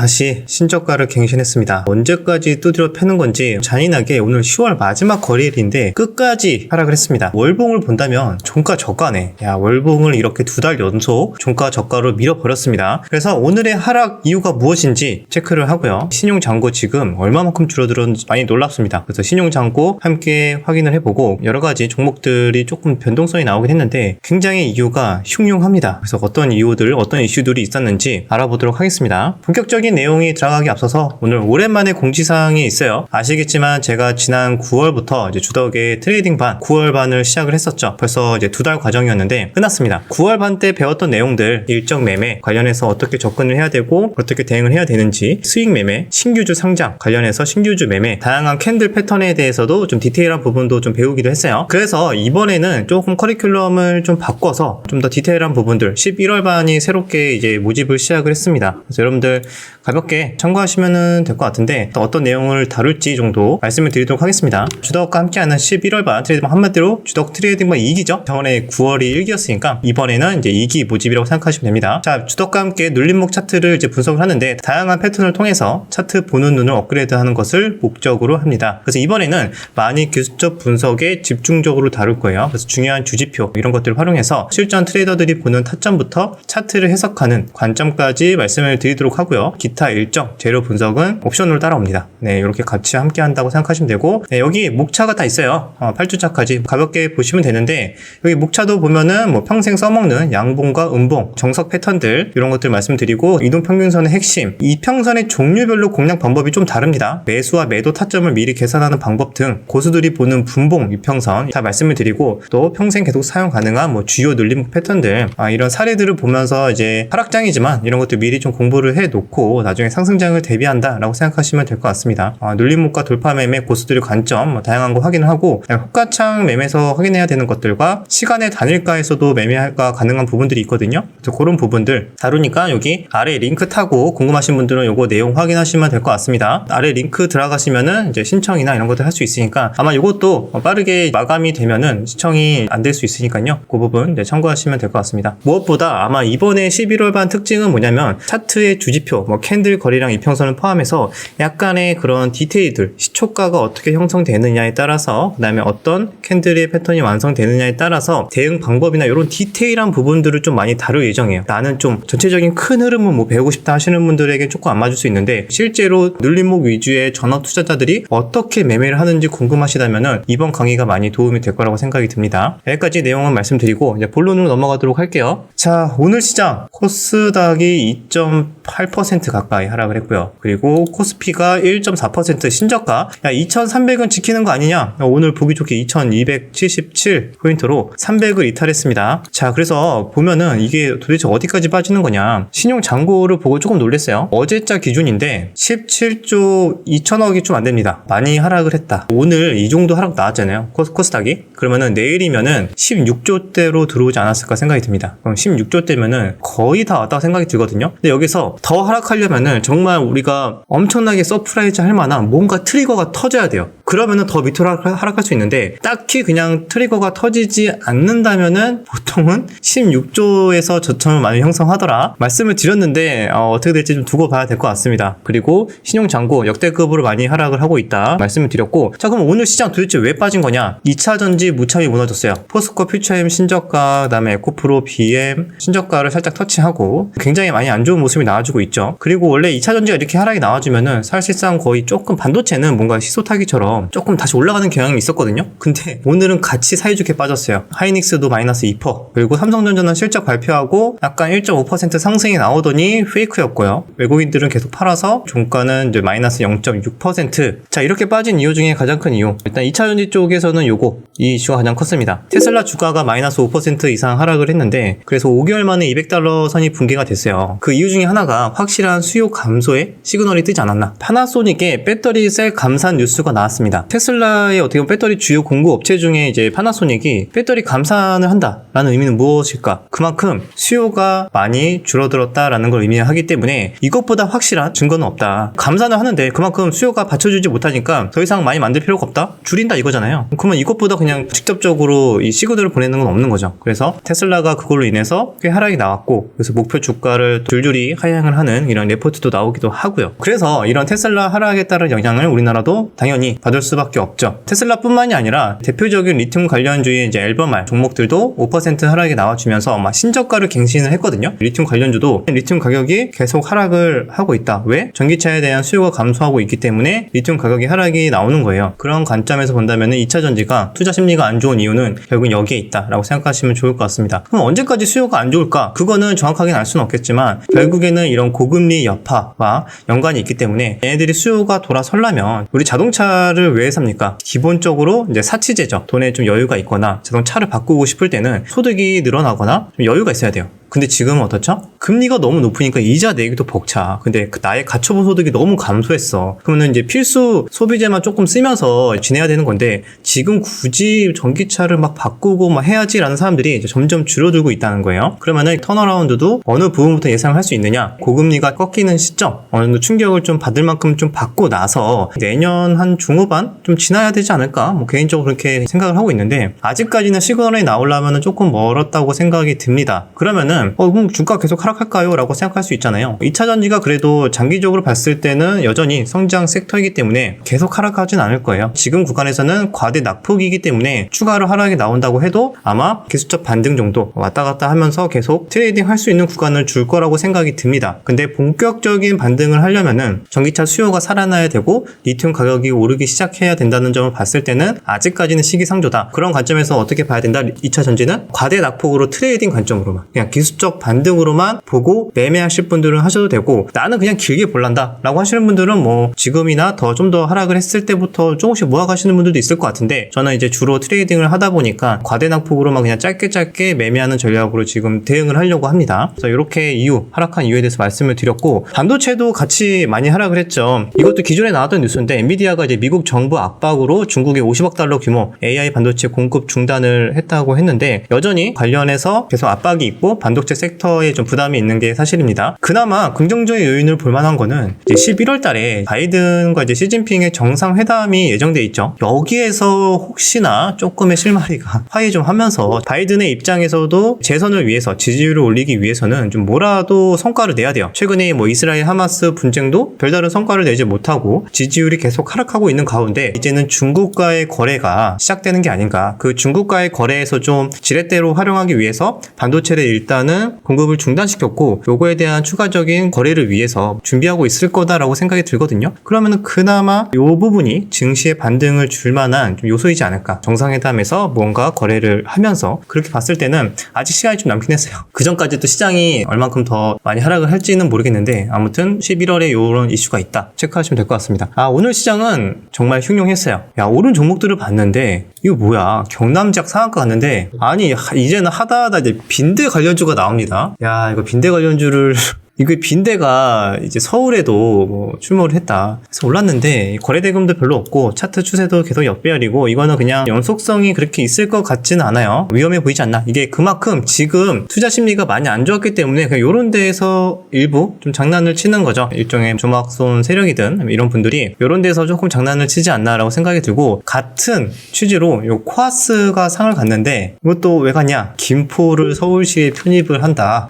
다시 신저가를 갱신했습니다. 언제까지 두드려 패는 건지 잔인하게 오늘 10월 마지막 거래일인데 끝까지 하락을 했습니다. 월봉을 본다면 종가 저가네. 월봉을 이렇게 2달 연속 종가 저가로 밀어버렸습니다. 그래서 오늘의 하락 이유가 무엇인지 체크를 하고요. 신용잔고 지금 얼마만큼 줄어들었는지 많이 놀랍습니다. 그래서 신용잔고 함께 확인을 해보고 여러가지 종목들이 조금 변동성이 나오긴 했는데 굉장히 이유가 흉흉합니다. 그래서 어떤 이유들, 어떤 이슈들이 있었는지 알아보도록 하겠습니다. 본격적인 내용이 들어가기 앞서서 오늘 오랜만에 공지사항이 있어요. 아시겠지만 제가 지난 9월부터 이제 주덕의 트레이딩 반 9월 반을 시작을 했었죠. 벌써 이제 2달 과정이었는데 끝났습니다. 9월 반 때 배웠던 내용들, 일정 매매 관련해서 어떻게 접근을 해야 되고 어떻게 대응을 해야 되는지, 수익 매매, 신규주 상장 관련해서 신규주 매매, 다양한 캔들 패턴에 대해서도 좀 디테일한 부분도 좀 배우기도 했어요. 그래서 이번에는 조금 커리큘럼을 좀 바꿔서 좀 더 디테일한 부분들 11월 반이 새롭게 이제 모집을 시작을 했습니다. 그래서 여러분들 가볍게 참고하시면 될 것 같은데 어떤 내용을 다룰지 정도 말씀을 드리도록 하겠습니다. 주덕과 함께하는 11월 반 트레이딩반, 한마디로 주덕 트레이딩반 2기죠. 저번에 9월이 1기였으니까 이번에는 이제 2기 모집이라고 생각하시면 됩니다. 자, 주덕과 함께 눌림목 차트를 이제 분석을 하는데 다양한 패턴을 통해서 차트 보는 눈을 업그레이드하는 것을 목적으로 합니다. 그래서 이번에는 많이 기술적 분석에 집중적으로 다룰 거예요. 그래서 중요한 주지표 이런 것들을 활용해서 실전 트레이더들이 보는 타점부터 차트를 해석하는 관점까지 말씀을 드리도록 하고요. 기타 일정, 재료 분석은 옵션으로 따라옵니다. 네, 이렇게 같이 함께 한다고 생각하시면 되고, 네, 여기 목차가 다 있어요. 8주차까지 가볍게 보시면 되는데, 여기 목차도 보면은 뭐 평생 써먹는 양봉과 음봉, 정석 패턴들, 이런 것들 말씀드리고, 이동평균선의 핵심, 이평선의 종류별로 공략 방법이 좀 다릅니다. 매수와 매도 타점을 미리 계산하는 방법 등, 고수들이 보는 분봉, 이평선 다 말씀을 드리고, 또 평생 계속 사용 가능한 뭐 주요 눌림목 패턴들, 이런 사례들을 보면서 이제 하락장이지만 이런 것들 미리 좀 공부를 해 놓고 나중에 상승장을 대비한다 라고 생각하시면 될 것 같습니다. 눌림목과 돌파 매매, 고수들의 관점 다양한 거 확인을 하고, 호가창 매매에서 확인해야 되는 것들과 시간의 단일가에서도 매매가 가능한 부분들이 있거든요. 그래서 그런 부분들 다루니까 여기 아래 링크 타고 궁금하신 분들은 요거 내용 확인하시면 될 것 같습니다. 아래 링크 들어가시면은 이제 신청이나 이런 것들 할 수 있으니까 아마 요것도 빠르게 마감이 되면은 시청이 안 될 수 있으니까요. 그 부분 이제 참고하시면 될 것 같습니다. 무엇보다 아마 이번에 11월 반 특징은 뭐냐면 차트의 주지표, 뭐 캔들 거리랑 이평선을 포함해서 약간의 그런 디테일들, 시초가가 어떻게 형성되느냐에 따라서, 그 다음에 어떤 캔들의 패턴이 완성되느냐에 따라서 대응 방법이나 이런 디테일한 부분들을 좀 많이 다룰 예정이에요. 나는 좀 전체적인 큰 흐름은 뭐 배우고 싶다 하시는 분들에게 조금 안 맞을 수 있는데, 실제로 눌림목 위주의 전업 투자자들이 어떻게 매매를 하는지 궁금하시다면은 이번 강의가 많이 도움이 될 거라고 생각이 듭니다. 여기까지 내용은 말씀드리고 이제 본론으로 넘어가도록 할게요. 자, 오늘 시장 코스닥이 2.8% 가까이 하락을 했고요. 그리고 코스피가 1.4% 신저가, 2300은 지키는 거 아니냐? 오늘 보기 좋게 2277포인트로 300을 이탈했습니다. 자, 그래서 보면은 이게 도대체 어디까지 빠지는 거냐? 신용잔고를 보고 조금 놀랐어요. 어제자 기준인데 17조 2천억이 좀 안 됩니다. 많이 하락을 했다. 오늘 이 정도 하락 나왔잖아요. 코스닥이. 그러면은 내일이면은 16조대로 들어오지 않았을까 생각이 듭니다. 그럼 16조대면은 거의 다 왔다고 생각이 들거든요. 근데 여기서 더 하락하려면은 정말 우리가 엄청나게 서프라이즈 할 만한 뭔가 트리거가 터져야 돼요. 그러면은 더 밑으로 하락할 수 있는데, 딱히 그냥 트리거가 터지지 않는다면은 보통은 16조에서 저점을 많이 형성하더라 말씀을 드렸는데, 어떻게 될지 좀 두고 봐야 될 것 같습니다. 그리고 신용잔고 역대급으로 많이 하락을 하고 있다 말씀을 드렸고, 자, 그럼 오늘 시장 도대체 왜 빠진 거냐? 2차전지 무참히 무너졌어요. 포스코 퓨처엠 신저가, 그다음에 에코프로 BM 신저가를 살짝 터치하고 굉장히 많이 안 좋은 모습이 나와주고 있죠. 그리고 원래 2차전지가 이렇게 하락이 나와주면은 사실상 거의 조금 반도체는 뭔가 시소타기처럼 조금 다시 올라가는 경향이 있었거든요. 근데 오늘은 같이 사이좋게 빠졌어요. 하이닉스도 마이너스 2%, 그리고 삼성전자는 실적 발표하고 약간 1.5% 상승이 나오더니 페이크였고요. 외국인들은 계속 팔아서 종가는 이제 마이너스 0.6%. 자, 이렇게 빠진 이유 중에 가장 큰 이유, 일단 2차전지 쪽에서는 이 이슈가 가장 컸습니다. 테슬라 주가가 마이너스 5% 이상 하락을 했는데, 그래서 5개월 만에 $200 선이 붕괴가 됐어요. 그 이유 중에 하나가 확실한 수요 감소의 시그널이 뜨지 않았나. 파나소닉의 배터리 셀 감산 뉴스가 나왔습니다. 나왔습니다. 테슬라의 어떻게 보면 배터리 주요 공급 업체 중에 이제 파나소닉이 배터리 감산을 한다라는 의미는 무엇일까? 그만큼 수요가 많이 줄어들었다라는 걸 의미하기 때문에 이것보다 확실한 증거는 없다. 감산을 하는데 그만큼 수요가 받쳐주지 못하니까 더 이상 많이 만들 필요가 없다? 줄인다 이거잖아요. 그러면 이것보다 그냥 직접적으로 이 시그널을 보내는 건 없는 거죠. 그래서 테슬라가 그걸로 인해서 꽤 하락이 나왔고, 그래서 목표 주가를 줄줄이 하향을 하는 이런 레포트도 나오기도 하고요. 그래서 이런 테슬라 하락에 따른 영향을 우리나라도 당연히 받을 수밖에 없죠. 테슬라뿐만이 아니라 대표적인 리튬 관련주의 이제 앨범알 종목들도 5% 하락이 나와주면서 막 신저가를 갱신을 했거든요. 리튬 관련주도 리튬 가격이 계속 하락을 하고 있다. 왜? 전기차에 대한 수요가 감소하고 있기 때문에 리튬 가격이 하락이 나오는 거예요. 그런 관점에서 본다면 2차 전지가 투자 심리가 안 좋은 이유는 결국 여기에 있다라고 생각하시면 좋을 것 같습니다. 그럼 언제까지 수요가 안 좋을까? 그거는 정확하게는 알 수는 없겠지만 결국에는 이런 고금리 여파와 연관이 있기 때문에 얘네들이 수요가 돌아서려면, 우리 자동차를 왜 삽니까? 기본적으로 이제 사치제죠. 돈에 좀 여유가 있거나 자동차를 바꾸고 싶을 때는 소득이 늘어나거나 좀 여유가 있어야 돼요. 근데 지금은 어떻죠? 금리가 너무 높으니까 이자 내기도 벅차. 근데 나의 가처분 소득이 너무 감소했어. 그러면 이제 필수 소비재만 조금 쓰면서 지내야 되는 건데, 지금 굳이 전기차를 막 바꾸고 막 해야지라는 사람들이 이제 점점 줄어들고 있다는 거예요. 그러면은 턴어라운드도 어느 부분부터 예상을 할 수 있느냐? 고금리가 꺾이는 시점, 어느 정도 충격을 좀 받을 만큼 좀 받고 나서 내년 한 중후반 좀 지나야 되지 않을까? 뭐 개인적으로 그렇게 생각을 하고 있는데, 아직까지는 시그널이 나오려면 조금 멀었다고 생각이 듭니다. 그러면은 그럼 주가 계속 하락할까요? 라고 생각할 수 있잖아요. 2차 전지가 그래도 장기적으로 봤을 때는 여전히 성장 섹터이기 때문에 계속 하락하진 않을 거예요. 지금 구간에서는 과대 낙폭이기 때문에 추가로 하락이 나온다고 해도 아마 기술적 반등 정도 왔다 갔다 하면서 계속 트레이딩 할 수 있는 구간을 줄 거라고 생각이 듭니다. 근데 본격적인 반등을 하려면은 전기차 수요가 살아나야 되고 리튬 가격이 오르기 시작해야 된다는 점을 봤을 때는 아직까지는 시기상조다. 그런 관점에서 어떻게 봐야 된다? 2차 전지는 과대 낙폭으로 트레이딩 관점으로만, 그냥 기술적 반등으로만 보고 매매하실 분들은 하셔도 되고, 나는 그냥 길게 볼란다 라고 하시는 분들은 뭐 지금이나 좀 더 하락을 했을 때부터 조금씩 모아가시는 분들도 있을 것 같은데, 저는 이제 주로 트레이딩을 하다 보니까 과대낙폭으로만 그냥 짧게 매매하는 전략으로 지금 대응을 하려고 합니다. 그래서 이렇게 하락한 이유에 대해서 말씀을 드렸고, 반도체도 같이 많이 하락을 했죠. 이것도 기존에 나왔던 뉴스인데, 엔비디아가 이제 미국 정부 압박으로 중국에 50억 달러 규모 AI 반도체 공급 중단을 했다고 했는데, 여전히 관련해서 계속 압박이 있고 반도체 섹터에 좀 부담이 있는 게 사실입니다. 그나마 긍정적인 요인을 볼 만한 거는 이제 11월 달에 바이든과 이제 시진핑의 정상회담이 예정돼 있죠. 여기에서 혹시나 조금의 실마리가 화해 좀 하면서 바이든의 입장에서도 재선을 위해서, 지지율을 올리기 위해서는 좀 뭐라도 성과를 내야 돼요. 최근에 뭐 이스라엘 하마스 분쟁도 별다른 성과를 내지 못하고 지지율이 계속 하락하고 있는 가운데, 이제는 중국과의 거래가 시작되는 게 아닌가. 그 중국과의 거래에서 좀 지렛대로 활용하기 위해서 반도체를 일단은 공급을 중단시켰고, 요거에 대한 추가적인 거래를 위해서 준비하고 있을 거다라고 생각이 들거든요. 그러면은 그나마 요 부분이 증시의 반등을 줄 만한 좀 요소이지 않을까. 정상회담에서 뭔가 거래를 하면서, 그렇게 봤을 때는 아직 시간이 좀 남긴 했어요. 그 전까지 또 시장이 얼만큼 더 많이 하락을 할지는 모르겠는데, 아무튼 11월에 요런 이슈가 있다 체크하시면 될 것 같습니다. 오늘 시장은 정말 흉흉했어요. 오른 종목들을 봤는데 이거 뭐야, 경남지역 상한가 갔는데, 아니 이제는 하다하다 이제 빈대 관련주가 나옵니다. 이거 빈대 관련주를 이거 빈대가 이제 서울에도 뭐 출몰을 했다. 그래서 올랐는데 거래대금도 별로 없고 차트 추세도 계속 역배열이고, 이거는 그냥 연속성이 그렇게 있을 것 같지는 않아요. 위험해 보이지 않나? 이게 그만큼 지금 투자 심리가 많이 안 좋았기 때문에 그냥 요런 데에서 일부 좀 장난을 치는 거죠. 일종의 조막손 세력이든 이런 분들이 요런 데서 조금 장난을 치지 않나라고 생각이 들고, 같은 취지로 요 코아스가 상을 갔는데, 이것도 왜 갔냐? 김포를 서울시에 편입을 한다.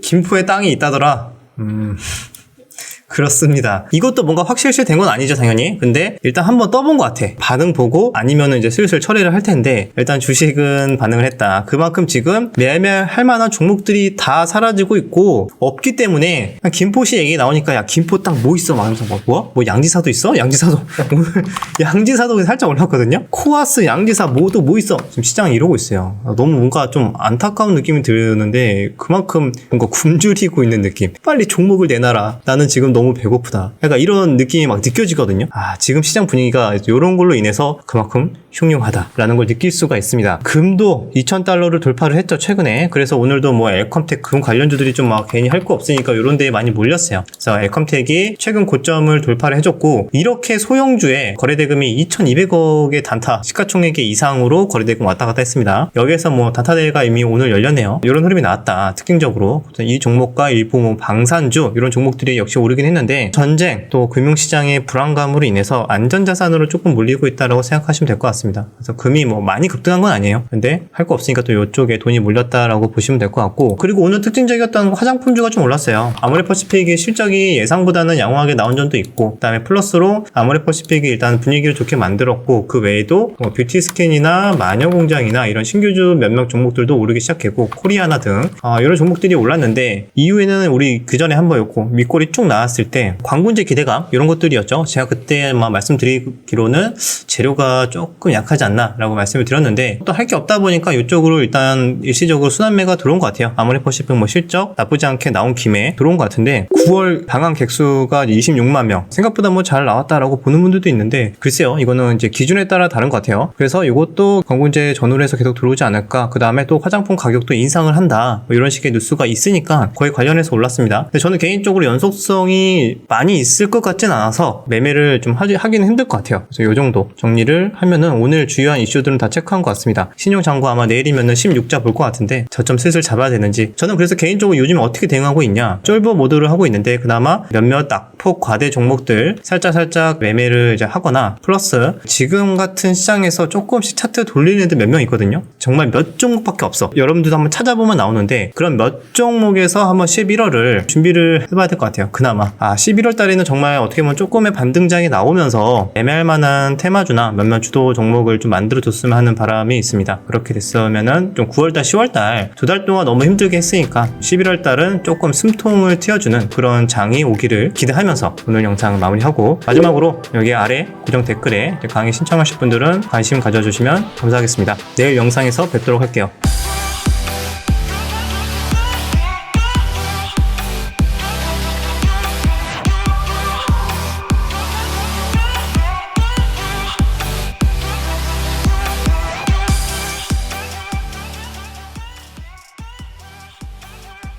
김포에 땅이 있다더라. 그렇습니다. 이것도 뭔가 확실시된 건 아니죠, 당연히. 근데 일단 한번 떠본 것 같아. 반응 보고 아니면은 이제 슬슬 처리를 할 텐데, 일단 주식은 반응을 했다. 그만큼 지금 매매할 만한 종목들이 다 사라지고 있고 없기 때문에, 김포시 얘기 나오니까 야 김포 땅 뭐 있어? 막 하면서 뭐 양지사도 있어? 양지사도 오늘 양지사도 살짝 올랐거든요. 코아스, 양지사 모두 뭐 있어? 지금 시장이 이러고 있어요. 너무 뭔가 좀 안타까운 느낌이 드는데, 그만큼 뭔가 굶주리고 있는 느낌. 빨리 종목을 내놔라. 나는 지금 너무 너무 배고프다. 약간 이런 느낌이 막 느껴지거든요. 지금 시장 분위기가 이런 걸로 인해서 그만큼 흉흉하다라는 걸 느낄 수가 있습니다. 금도 2,000달러를 돌파를 했죠, 최근에. 그래서 오늘도 뭐 엘컴텍 금 관련주들이 좀 막 괜히 할 거 없으니까 이런 데에 많이 몰렸어요. 그래서 엘컴텍이 최근 고점을 돌파를 해줬고, 이렇게 소형주에 거래대금이 2,200억의 단타, 시가총액 이상으로 거래대금 왔다 갔다 했습니다. 여기에서 뭐 단타대회가 이미 오늘 열렸네요. 이런 흐름이 나왔다. 특징적으로 이 종목과 일부 뭐 방산주 이런 종목들이 역시 오르긴 했는데, 전쟁 또 금융시장의 불안감으로 인해서 안전자산으로 조금 몰리고 있다고 생각하시면 될 것 같습니다. 그래서 금이 뭐 많이 급등한 건 아니에요. 근데 할 거 없으니까 또 이쪽에 돈이 몰렸다라고 보시면 될 것 같고, 그리고 오늘 특징적이었던 화장품주가 좀 올랐어요. 아모레퍼시픽이 실적이 예상보다는 양호하게 나온 점도 있고, 그 다음에 플러스로 아모레퍼시픽이 일단 분위기를 좋게 만들었고, 그 외에도 뭐 뷰티스캔이나 마녀공장이나 이런 신규주 몇몇 종목들도 오르기 시작했고, 코리아나 등 이런 종목들이 올랐는데, 이후에는 우리 그 전에 한번 였고 밑골이 쭉 나왔을 때 광군제 기대감 이런 것들이었죠. 제가 그때 말씀드리기로는 재료가 조금 약하지 않나 라고 말씀을 드렸는데, 또 할 게 없다 보니까 이쪽으로 일단 일시적으로 순환매가 들어온 것 같아요. 아모레퍼시픽 뭐 실적 나쁘지 않게 나온 김에 들어온 것 같은데, 9월 방한 객수가 26만 명, 생각보다 뭐 잘 나왔다라고 보는 분들도 있는데, 글쎄요, 이거는 이제 기준에 따라 다른 것 같아요. 그래서 이것도 광군제 전후로 해서 계속 들어오지 않을까. 그 다음에 또 화장품 가격도 인상을 한다, 뭐 이런 식의 뉴스가 있으니까 거의 관련해서 올랐습니다. 근데 저는 개인적으로 연속성이 많이 있을 것 같진 않아서 매매를 좀 하기는 힘들 것 같아요. 그래서 이 정도 정리를 하면은 오늘 주요한 이슈들은 다 체크한 것 같습니다. 신용장고 아마 내일이면은 16자 볼 것 같은데 저점 슬슬 잡아야 되는지. 저는 그래서 개인적으로 요즘 어떻게 대응하고 있냐, 쫄보 모드를 하고 있는데, 그나마 몇몇 낙폭 과대 종목들 살짝 매매를 이제 하거나, 플러스 지금 같은 시장에서 조금씩 차트 돌리는 애들 몇 명 있거든요. 정말 몇 종목밖에 없어. 여러분들도 한번 찾아보면 나오는데, 그런 몇 종목에서 한번 11월을 준비를 해봐야 될 것 같아요. 그나마 11월 달에는 정말 어떻게 보면 조금의 반등장이 나오면서 애매할 만한 테마주나 몇몇 주도 종목을 좀 만들어줬으면 하는 바람이 있습니다. 그렇게 됐으면은 좀 9월달 10월달 두 달 동안 너무 힘들게 했으니까 11월달은 조금 숨통을 틔워주는 그런 장이 오기를 기대하면서 오늘 영상을 마무리하고, 마지막으로 여기 아래 고정 댓글에 강의 신청하실 분들은 관심 가져주시면 감사하겠습니다. 내일 영상에서 뵙도록 할게요.